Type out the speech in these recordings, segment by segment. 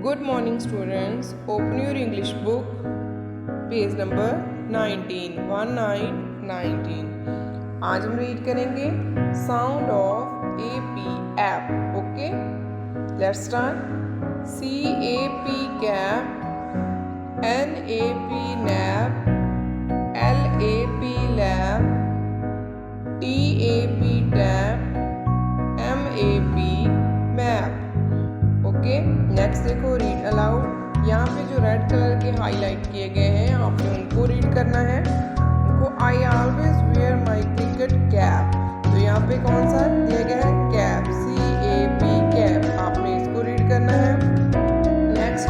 Good morning students. Open your English book, page number 19, 1919. आज हम read करेंगे sound of AP app. Okay, let's start. CAP cap, NAP nap, LAP lab, TAP tap, MAP map. Okay, next देखो, read aloud. यहाँ पे जो red colour के highlight किए गए हैं आपने उनको रीड करना है. उनको I always wear my cricket cap. तो यहाँ पे कौन सा दिया गया है? Cap, CAP cap. आपने इसको रीड करना है. Next,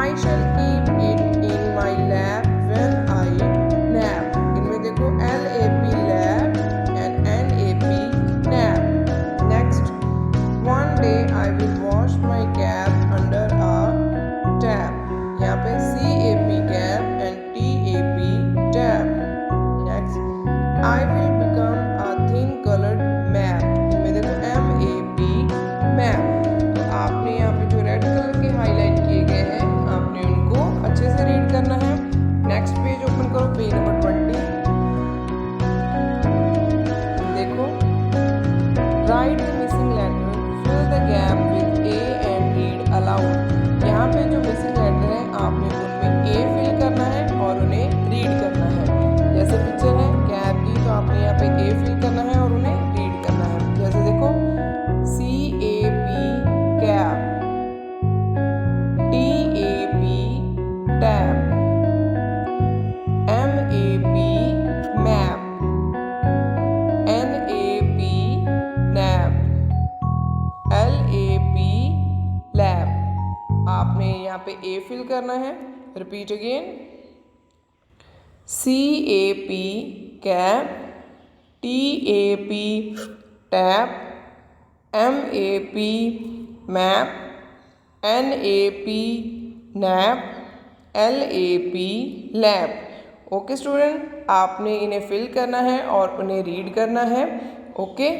I shall keep it in my lap when I nap. इनमें देखो LAP lap and NAP nap. Next, one day I will wash my cap under a tap. यहाँ पे CAP cap and TAP tap. Next, I will become a thin coloured map. इनमें देखो MAP map. तो आपने यहाँ पे जो red colour के हाईलाइट किए गए हैं आपने उनको अच्छे से रीड करना है. नेक्स्ट पेज ओपन करो, पेज नंबर 20. देखो, write the missing letter, fill the gap with A and read aloud. यहाँ पे जो मिसिंग लेटर है आपने उनमें A फिल करना है और उन्हें रीड करना है. जैसे पिक्चर है कैप की, तो आपने यहाँ पे A फिल करना है और उन्हें रीड करना है. जैसे देखो, CAP cap, TAP tap, MAP map, NAP nap, LAP lab. आपने यहाँ पे A फिल करना है. Repeat again, CAP cap, TAP tap, MAP map, NAP nap, LAP lab. Okay student, आपने इन्हें फिल करना है और उन्हें रीड करना है. ओके.